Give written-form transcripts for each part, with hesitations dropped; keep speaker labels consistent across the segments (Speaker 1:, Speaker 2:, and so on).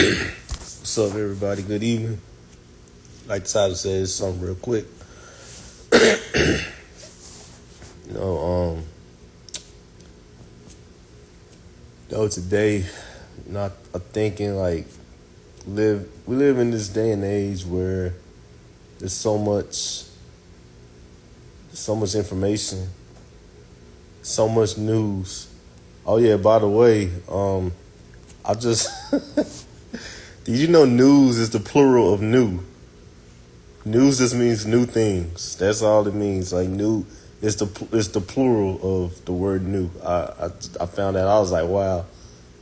Speaker 1: What's up, everybody? Good evening. Like the title says, something real quick. You know, today, I'm thinking like we live in this day and age where there's so much information, so much news. Oh yeah, by the way, I just did you know news is the plural of new? News just means new things. That's all it means. Like new, it's the plural of the word new. I found that I was like, wow.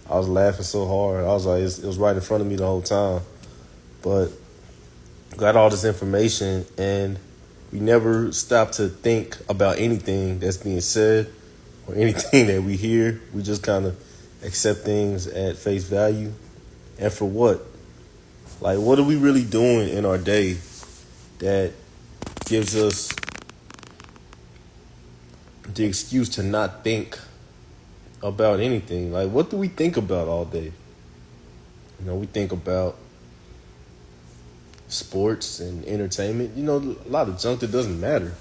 Speaker 1: I was laughing so hard. I was like, it was right in front of me the whole time. But got all this information, and we never stop to think about anything that's being said or anything that we hear. We just kind of accept things at face value. And for what? Like, what are we really doing in our day that gives us the excuse to not think about anything? Like, what do we think about all day? We think about sports and entertainment. A lot of junk that doesn't matter.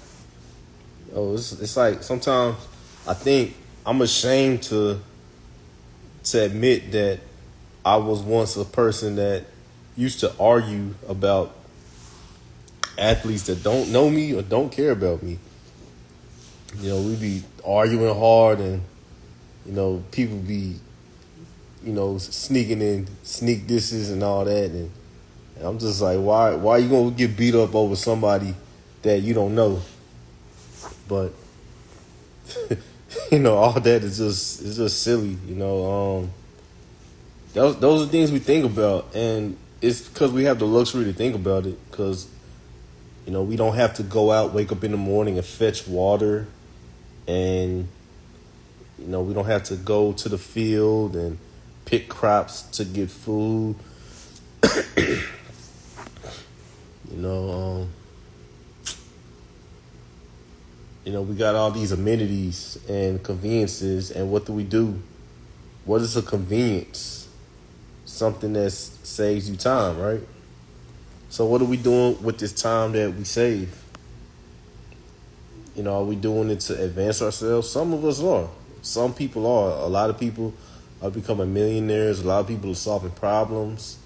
Speaker 1: It's like sometimes I think I'm ashamed to admit that I was once a person that used to argue about athletes that don't know me or don't care about me. We be arguing hard, and people be sneaking in sneak disses and all that, and I'm just like, why you gonna get beat up over somebody that you don't know? But all that is just silly. Those are things we think about, and it's because we have the luxury to think about it, because we don't have to go out, wake up in the morning and fetch water, and we don't have to go to the field and pick crops to get food. We got all these amenities and conveniences, and what do? What is a convenience? Something that saves you time, right? So what are we doing with this time that we save? Are we doing it to advance ourselves? Some of us are. Some people are. A lot of people are becoming millionaires. A lot of people are solving problems.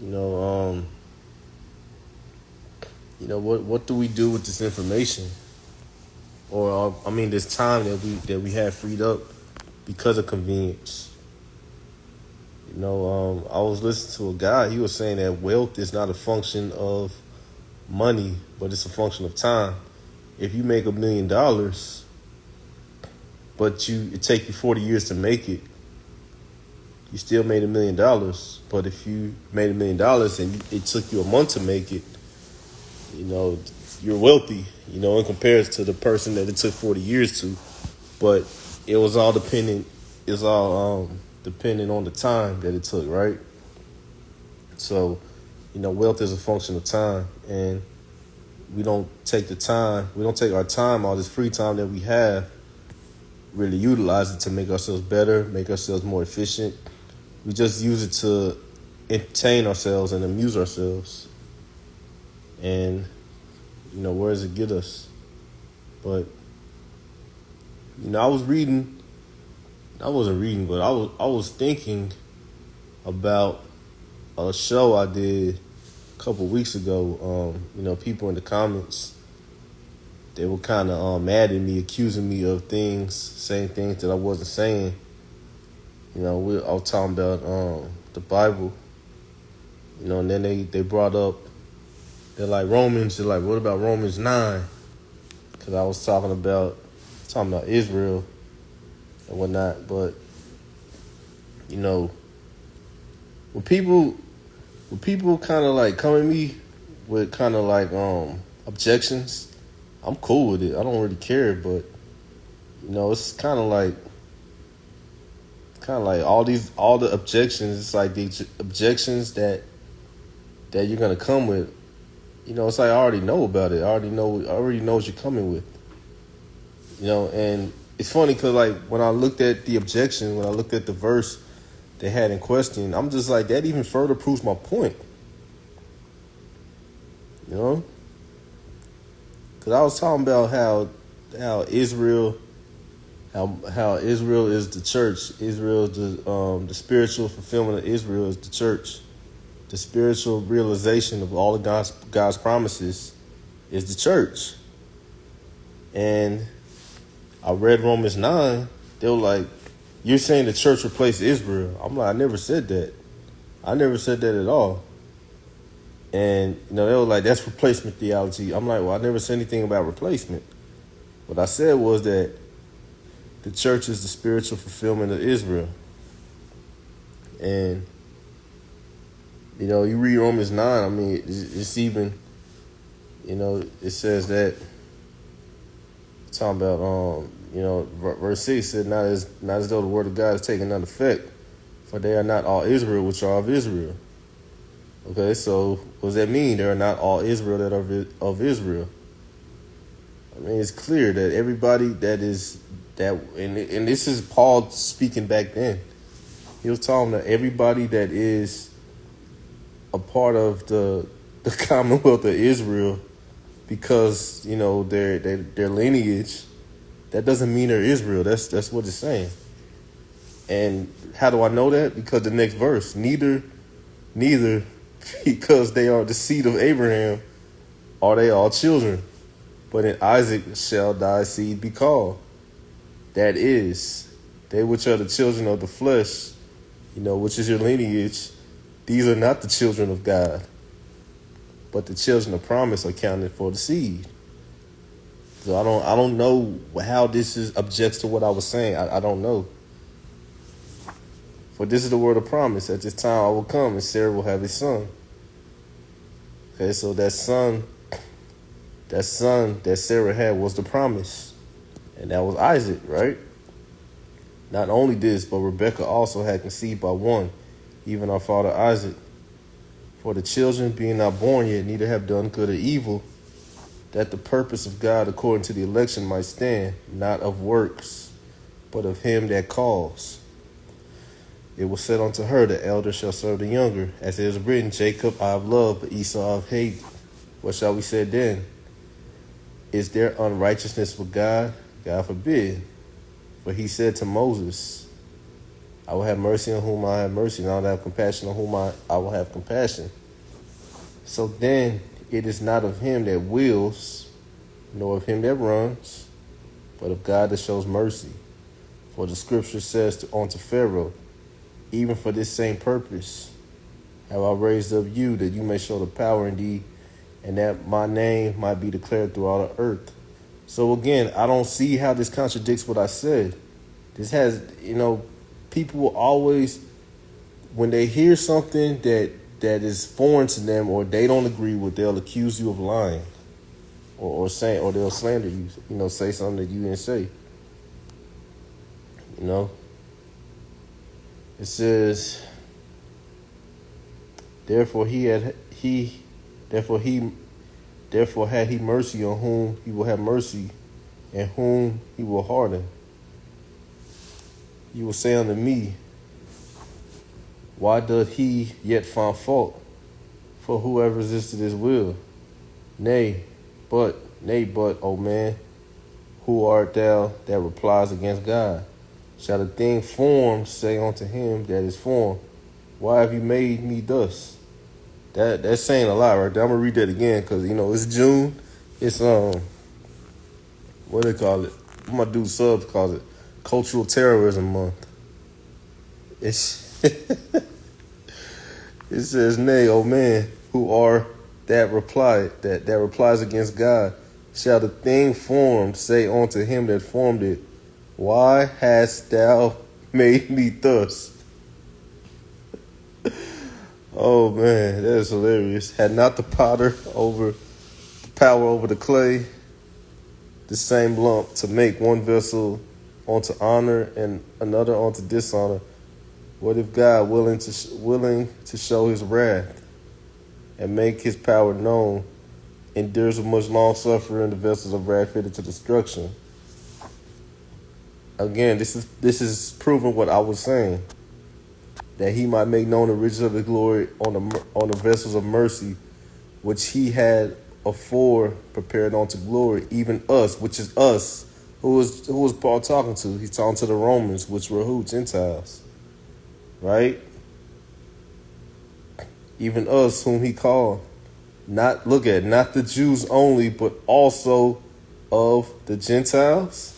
Speaker 1: What do we do with this information? Or this time that we have freed up because of convenience. I was listening to a guy. He was saying that wealth is not a function of money, but it's a function of time. If you make $1 million, but it take you 40 years to make it, you still made $1 million. But if you made $1 million and it took you a month to make it, you're wealthy, in comparison to the person that it took 40 years to. But it was all dependent. It's all depending on the time that it took, right? So, wealth is a function of time, and we don't take our time, all this free time that we have, really utilize it to make ourselves better, make ourselves more efficient. We just use it to entertain ourselves and amuse ourselves. And, where does it get us? But, I wasn't reading, but I was thinking about a show I did a couple weeks ago. People in the comments, they were kind of mad at me, accusing me of saying things that I wasn't saying. I was talking about the Bible, and then they brought up, they're like, Romans. They're like, what about Romans 9? Because I was talking about Israel and whatnot. But when people kind of like come at me with kind of like objections, I'm cool with it. I don't really care. But it's kind of like all the objections. It's like the objections that you're gonna come with. It's like I already know about it. I already know what you're coming with. And it's funny because like when I looked at the objection, when I looked at the verse, they had in question, I'm just like, that even further proves my point. You know? Because I was talking about how Israel, how Israel is the church. Israel is the spiritual fulfillment of Israel is the church. The spiritual realization of all of God's promises is the church. And I read Romans 9. They were like, you're saying the church replaced Israel. I'm like, I never said that. I never said that at all. And, they were like, that's replacement theology. I'm like, well, I never said anything about replacement. What I said was that the church is the spiritual fulfillment of Israel. And, you read Romans 9, I mean, it's even, it says that, talking about, verse 6 said, not as though the word of God is taking none effect, for they are not all Israel which are of Israel. Okay, so what does that mean? They are not all Israel that are of Israel. I mean, it's clear that everybody that is, and this is Paul speaking back then. He was talking to everybody that is a part of the Commonwealth of Israel, because their lineage. That doesn't mean they're Israel. That's what it's saying. And how do I know that? Because the next verse, neither because they are the seed of Abraham are they all children, but in Isaac shall thy seed be called. That is, they which are the children of the flesh, which is your lineage, these are not the children of God, but the children of promise are counted for the seed. So I don't know how this objects to what I was saying. I don't know. For this is the word of promise. At this time I will come, and Sarah will have a son. Okay, so that son that Sarah had was the promise. And that was Isaac, right? Not only this, but Rebekah also had conceived by one, even our father Isaac. For the children being not born yet, neither have done good or evil, that the purpose of God according to the election might stand, not of works, but of him that calls. It was said unto her, the elder shall serve the younger. As it is written, Jacob I have loved, but Esau I have hated. What shall we say then? Is there unrighteousness with God? God forbid. For he said to Moses, I will have mercy on whom I have mercy, and I will have compassion on whom I will have compassion. So then it is not of him that wills, nor of him that runs, but of God that shows mercy. For the scripture says unto Pharaoh, even for this same purpose have I raised up you, that you may show the power in thee, and that my name might be declared throughout the earth. So again, I don't see how this contradicts what I said. This has, people will always, when they hear something that is foreign to them or they don't agree with, they'll accuse you of lying or saying, or they'll slander you, say something that you didn't say. It says, therefore had he mercy on whom he will have mercy, and whom he will harden. You will say unto me, why doth he yet find fault? For whoever resisted his will? Nay, but, O man, who art thou that replies against God? Shall the thing formed say unto him that is formed, why have you made me thus? That's saying a lot right there. I'm going to read that again because, it's June. It's, what do they call it? My dude Subs calls it Cultural Terrorism Month. It's it says, nay, O man, who are that replies against God, shall the thing formed say unto him that formed it, why hast thou made me thus? Oh man, that is hilarious. Had not the potter over the power over the clay, the same lump, to make one vessel unto honor and another unto dishonor, what if God, willing to show his wrath and make his power known, endures with much long suffering the vessels of wrath fitted to destruction? Again, this is proving what I was saying. that he might make known the riches of his glory on the vessels of mercy, which he had afore prepared unto glory, even us, which is us. Who was Paul talking to? He's talking to the Romans, which were who? Gentiles. Right? Even us whom he called. Not the Jews only, but also of the Gentiles.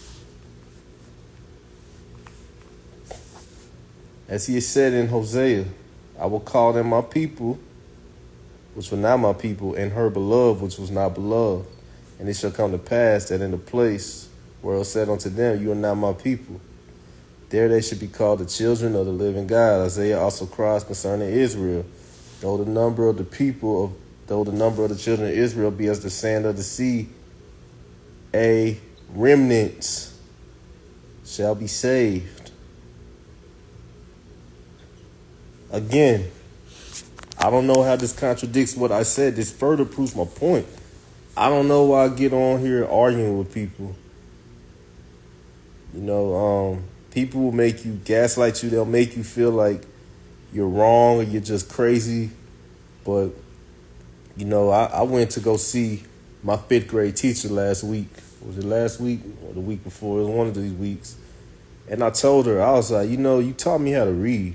Speaker 1: As he said in Hosea, I will call them my people, which were not my people, and her beloved, which was not beloved. And it shall come to pass that in the place where it was said unto them, you are not my people, there they should be called the children of the living God. Isaiah also cries concerning Israel, though the number of the children of Israel be as the sand of the sea, a remnant shall be saved. Again, I don't know how this contradicts what I said. This further proves my point. I don't know why I get on here arguing with people. People will make you, gaslight you. They'll make you feel like you're wrong or you're just crazy. But, I went to go see my 5th grade teacher last week. Was it last week or the week before? It was one of these weeks. And I told her, I was like, you taught me how to read.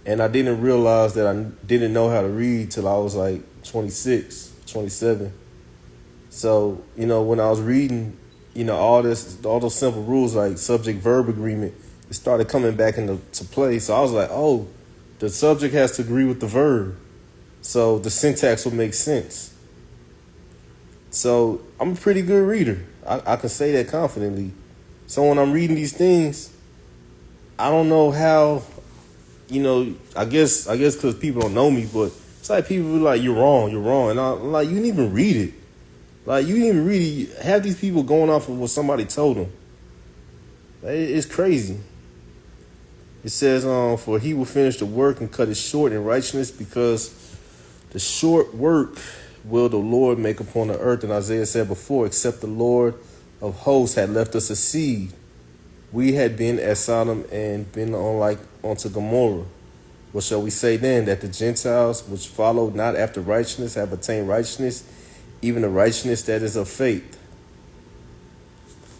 Speaker 1: And I didn't realize that I didn't know how to read till I was like 26, 27. So, when I was reading, all those simple rules like subject-verb agreement, it started coming back into play. So I was like, oh, the subject has to agree with the verb. So the syntax will make sense. So I'm a pretty good reader. I can say that confidently. So when I'm reading these things, I don't know how, I guess because people don't know me, but it's like people be like, you're wrong. And I'm like, you didn't even read it. Like, you didn't even really have these people going off of what somebody told them. It's crazy. It says, for he will finish the work and cut it short in righteousness, because the short work will the Lord make upon the earth. And Isaiah said before, except the Lord of hosts had left us a seed, we had been as Sodom and been unto Gomorrah. What shall we say then? That the Gentiles which followed not after righteousness have attained righteousness, even the righteousness that is of faith.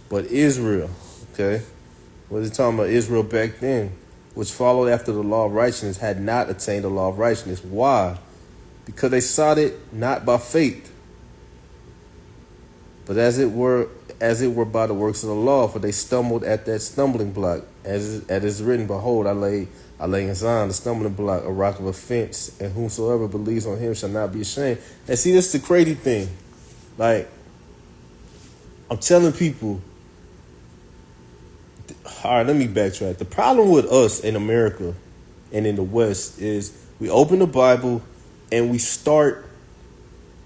Speaker 1: But Israel, okay, what is he talking about? Israel back then, which followed after the law of righteousness, had not attained the law of righteousness. Why? Because they sought it not by faith, but as it were by the works of the law, for they stumbled at that stumbling block. As it is written, behold, I lay in Zion the stumbling block, a rock of offense, and whomsoever believes on him shall not be ashamed. And see, this is the crazy thing. Like, I'm telling people, all right, let me backtrack. The problem with us in America and in the West is we open the Bible and we start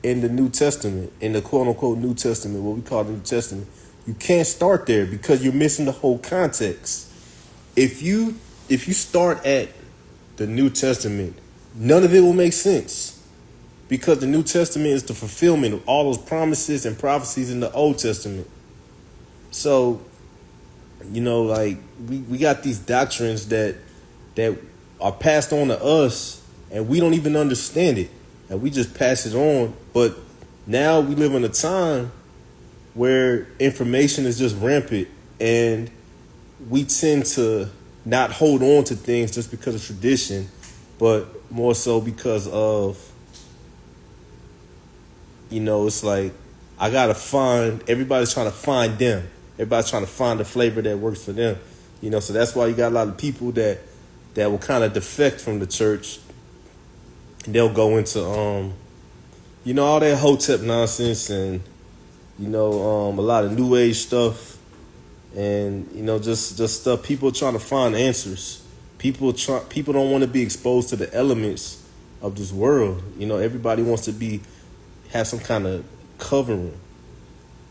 Speaker 1: in the New Testament, in the quote-unquote New Testament, what we call the New Testament. You can't start there because you're missing the whole context. If you start at the New Testament, none of it will make sense, because the New Testament is the fulfillment of all those promises and prophecies in the Old Testament. So, we got these doctrines that are passed on to us, and we don't even understand it, and we just pass it on. But now we live in a time where information is just rampant, and we tend to not hold on to things just because of tradition, but more so because of, it's like, I gotta find, everybody's trying to find them. Everybody's trying to find the flavor that works for them. So that's why you got a lot of people that will kind of defect from the church. And they'll go into, all that Hotep nonsense and, a lot of New Age stuff. And, just stuff, people trying to find answers. People don't want to be exposed to the elements of this world. Everybody wants to have some kind of covering,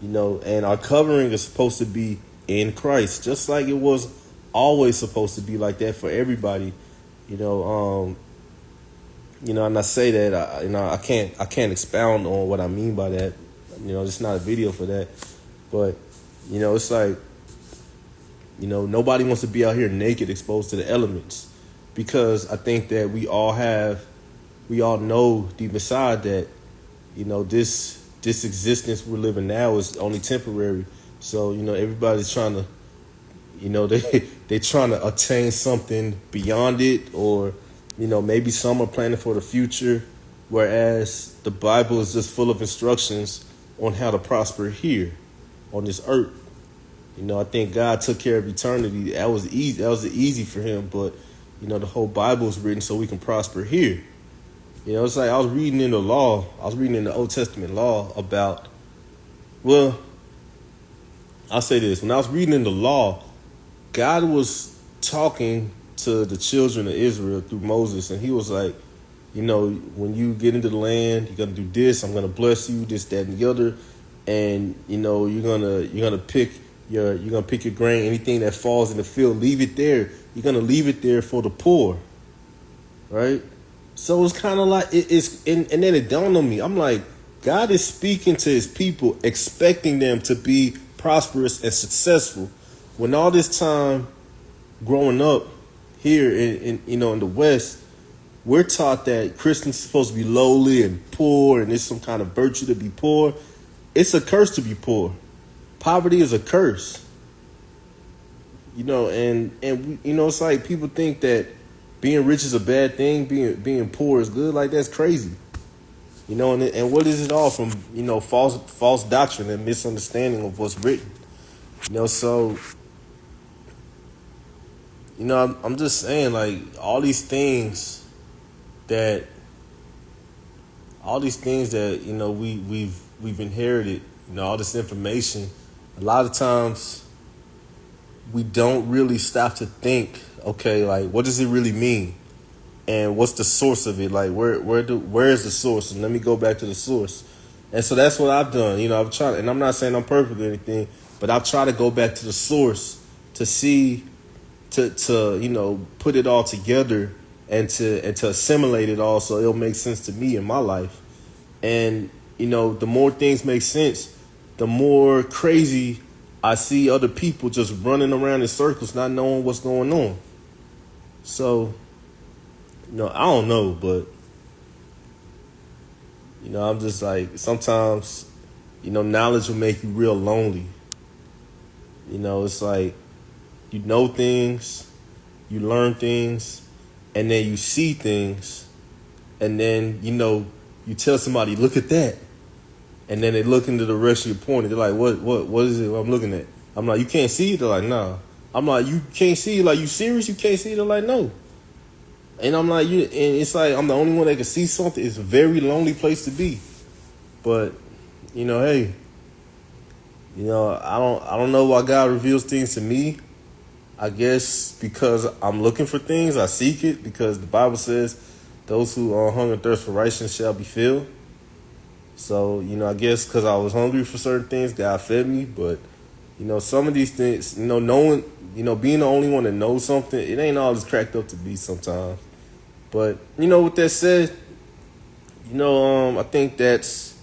Speaker 1: and our covering is supposed to be in Christ, just like it was always supposed to be like that for everybody. And I say that, I can't expound on what I mean by that. It's not a video for that. But, it's like, nobody wants to be out here naked, exposed to the elements. because I think that we all know deep inside that, this existence we're living now is only temporary. So, everybody's trying to, they're trying to attain something beyond it, or, maybe some are planning for the future, whereas the Bible is just full of instructions on how to prosper here on this earth. I think God took care of eternity. That was easy. That was easy for him. But, the whole Bible is written so we can prosper here. It's like I was reading in the law. I was reading in the Old Testament law about, well, I'll say this. When I was reading in the law, God was talking to the children of Israel through Moses. And he was like, when you get into the land, you're going to do this. I'm going to bless you, this, that, and the other. And, you're going to pick your grain, anything that falls in the field, leave it there. You're going to leave it there for the poor. Right? So it's kind of like, and then it dawned on me. I'm like, God is speaking to his people, expecting them to be prosperous and successful. When all this time growing up here in the West, we're taught that Christians are supposed to be lowly and poor, and it's some kind of virtue to be poor. It's a curse to be poor. Poverty is a curse. And it's like people think that being rich is a bad thing, being poor is good. Like, that's crazy. And what is it all from, false doctrine and misunderstanding of what's written. So, I'm just saying, like, all these things that we've inherited, all this information, a lot of times we don't really stop to think, okay, like, what does it really mean? And what's the source of it? Like, where is the source? And let me go back to the source. And so that's what I've done. I've tried, and I'm not saying I'm perfect or anything, but I've tried to go back to the source to see, to put it all together and to assimilate it all so it'll make sense to me in my life. And, the more things make sense, the more crazy I see other people just running around in circles, not knowing what's going on. So, I don't know, but, I'm just like, sometimes, knowledge will make you real lonely. It's like, you know things, you learn things, and then you see things, and then, you tell somebody, look at that. And then they look into the rest of your point, and they're like, what is it I'm looking at? I'm like, you can't see it? They're like, nah. I'm like, you can't see it? Like, you serious? You can't see it? They're like, no. And I'm like, and it's like, I'm the only one that can see something. It's a very lonely place to be. But, hey, I don't know why God reveals things to me. I guess because I'm looking for things, I seek it, because the Bible says those who are hunger and thirst for righteousness shall be filled. So, I guess because I was hungry for certain things, God fed me. But, some of these things, knowing, being the only one that knows something, it ain't all it's cracked up to be sometimes. But, with that said, I think that's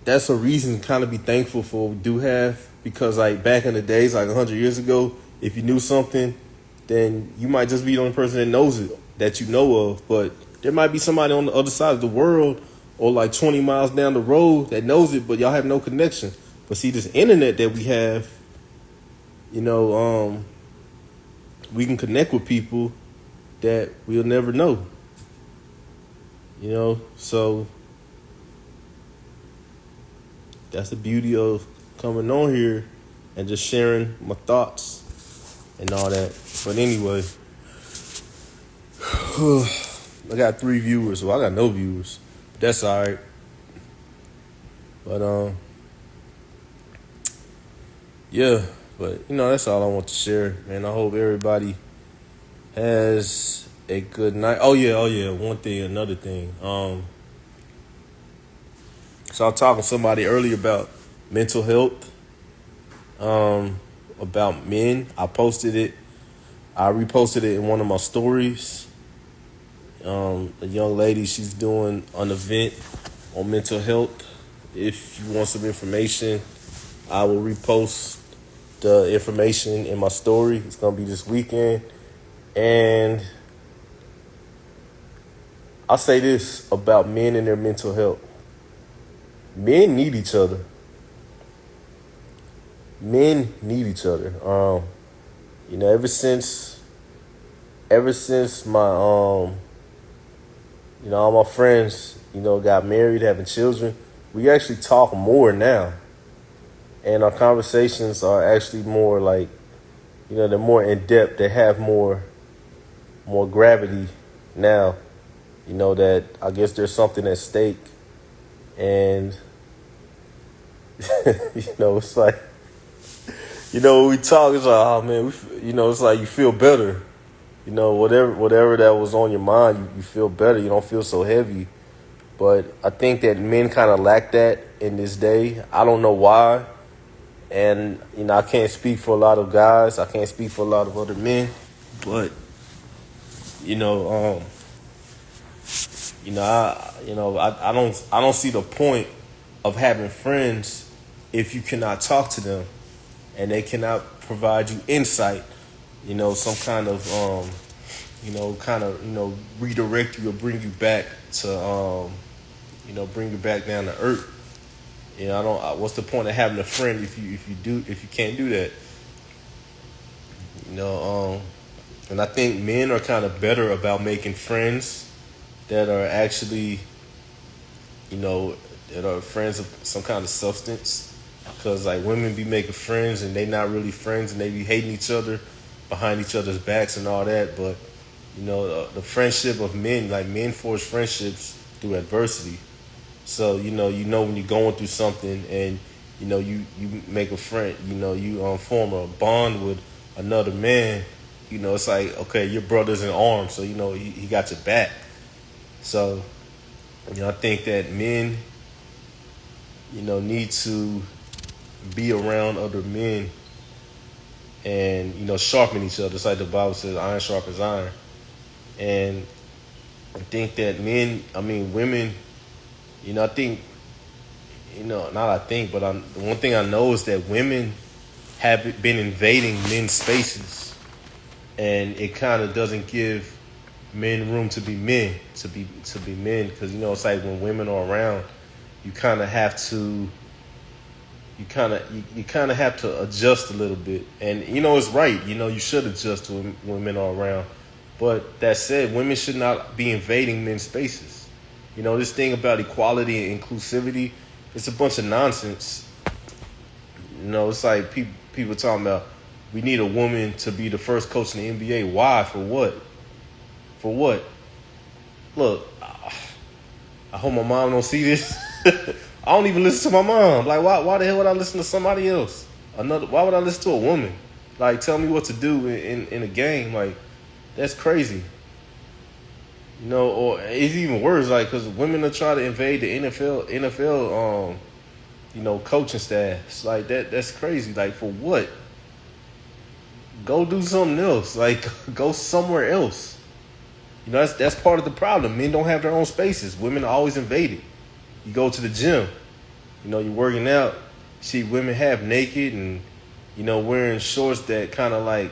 Speaker 1: a reason to kind of be thankful for what we do have. Because, like, back in the days, like 100 years ago, if you knew something, then you might just be the only person that knows it, that you know of. But there might be somebody on the other side of the world, or like 20 miles down the road, that knows it, but y'all have no connection. But see, this internet that we have, we can connect with people that we'll never know. So that's the beauty of coming on here and just sharing my thoughts and all that. But anyway, I got 3 viewers. Well, I got no viewers. But that's all right. But yeah. But that's all I want to share, man. I hope everybody has a good night. Oh yeah. Another thing. So I was talking to somebody earlier about mental health, about men. I reposted it in one of my stories. A young lady, she's doing an event on mental health. If you want some information, I will repost the information in my story. It's going to be this weekend. And I'll say this about men and their mental health. Men need each other. Men need each other. Ever since my all my friends, got married, having children, we actually talk more now. And our conversations are actually more like, they're more in depth. They have more gravity now. That I guess there's something at stake. And, it's like, when we talk, it's like, oh man, it's like you feel better. Whatever that was on your mind, you feel better. You don't feel so heavy. But I think that men kind of lack that in this day. I don't know why. And, I can't speak for a lot of guys. I can't speak for a lot of other men. But, I don't see the point of having friends if you cannot talk to them and they cannot provide you insight, some kind of, redirect you or bring you back to, bring you back down to earth. What's the point of having a friend if you can't do that? And I think men are kind of better about making friends that are actually, that are friends of some kind of substance. Because like women be making friends and they not really friends and they be hating each other behind each other's backs and all that. But the friendship of men, like men forge friendships through adversity. So when you're going through something and you make a friend, you form a bond with another man. It's like, okay, your brother's in arms, so he got your back. So I think that men need to be around other men and sharpen each other. It's like the Bible says, iron sharpens iron. And I think that women, I think, but the one thing I know is that women have been invading men's spaces, and it kind of doesn't give men room to be men, to be men, because it's like when women are around, you kind of have to adjust a little bit, and it's right. You should adjust to when men are around, but that said, women should not be invading men's spaces. This thing about equality and inclusivity, it's a bunch of nonsense. It's like people talking about we need a woman to be the first coach in the NBA. Why? For what? For what? Look, I hope my mom don't see this. I don't even listen to my mom. Like, why the hell would I listen to somebody else? Why would I listen to a woman? Like, tell me what to do in a game. Like, that's crazy. Or it's even worse, like, because women are trying to invade the NFL, coaching staffs. Like, that's crazy. Like, for what? Go do something else. Like, go somewhere else. That's part of the problem. Men don't have their own spaces. Women are always invaded. You go to the gym, you're working out, see women half naked and, wearing shorts that kind of like,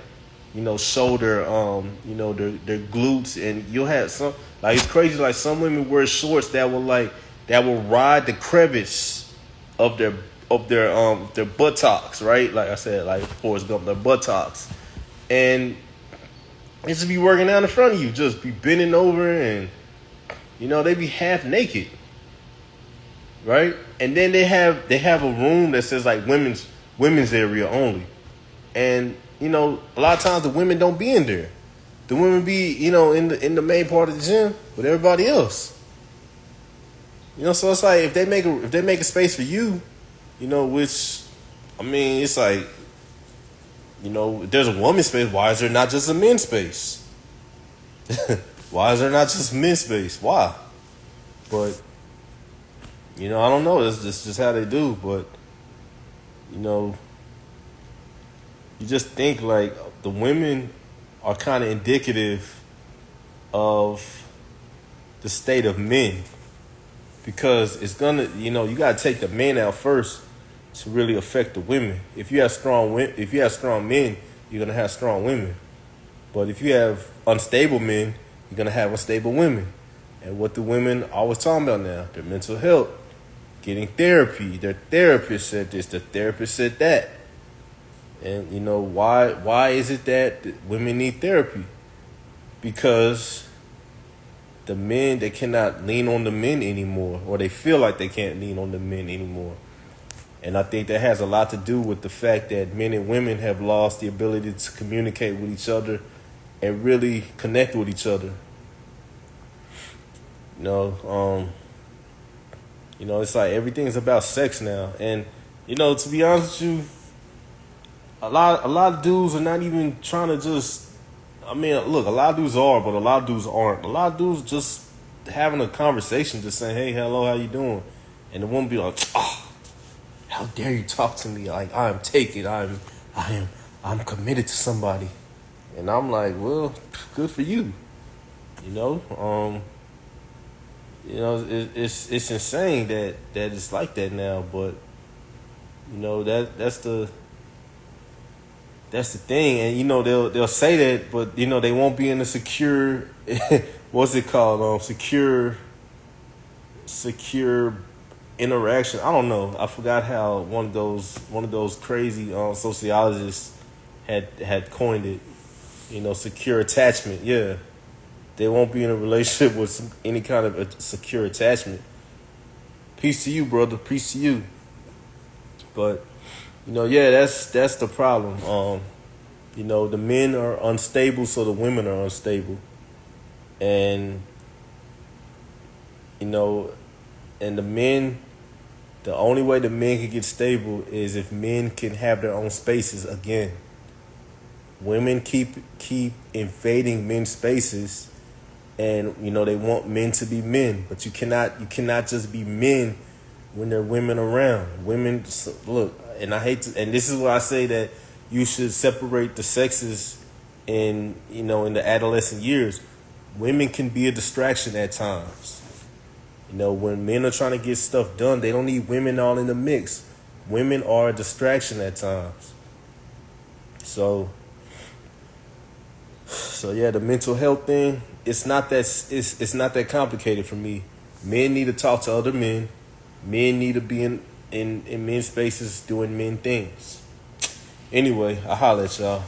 Speaker 1: shoulder, their glutes, and you'll have some, like, it's crazy, like some women wear shorts that will ride the crevice of their buttocks, right? Like I said, like Forrest Gump, their buttocks. And it just be working out in front of you, just be bending over and, they be half naked. Right? And then they have a room that says like women's area only. And, a lot of times the women don't be in there. The women be, in the main part of the gym with everybody else. So it's like if they make a space for you, which it's like, if there's a woman's space, why is there not just a men's space? Why is there not just men's space? Why? But I don't know. That's just how they do. But, you just think like the women are kind of indicative of the state of men. Because it's gonna, you gotta take the men out first to really affect the women. If you have strong men, you're gonna have strong women. But if you have unstable men, you're gonna have unstable women. And what the women always talking about now? Their mental health, getting therapy. Their therapist said this, the therapist said that. And why is it that women need therapy? Because the men, they cannot lean on the men anymore, or they feel like they can't lean on the men anymore. And I think that has a lot to do with the fact that men and women have lost the ability to communicate with each other and really connect with each other. It's like everything's about sex now. And, to be honest with you, a lot of dudes are not even trying to just, look, a lot of dudes are, but a lot of dudes aren't. A lot of dudes just having a conversation, just saying, hey, hello, how you doing? And the woman be like, oh, how dare you talk to me? Like, I'm taken. I'm committed to somebody. And I'm like, well, good for you. It's insane that it's like that now, but that's the thing. And they'll say that, but they won't be in a secure what's it called? Secure interaction. I don't know. I forgot how one of those crazy sociologists had coined it. Secure attachment. Yeah. They won't be in a relationship with any kind of a secure attachment. Peace to you, brother. Peace to you. But, that's the problem. The men are unstable, so the women are unstable. And, and the men, the only way the men can get stable is if men can have their own spaces again. Women keep invading men's spaces. And they want men to be men, but you cannot just be men when there are women around. Women, look, and I hate to, and this is why I say that you should separate the sexes in the adolescent years. Women can be a distraction at times. When men are trying to get stuff done, they don't need women all in the mix. Women are a distraction at times. So yeah, the mental health thing, it's not that complicated for me. Men need to talk to other men. Men need to be in men's spaces doing men things. Anyway, I holla at y'all.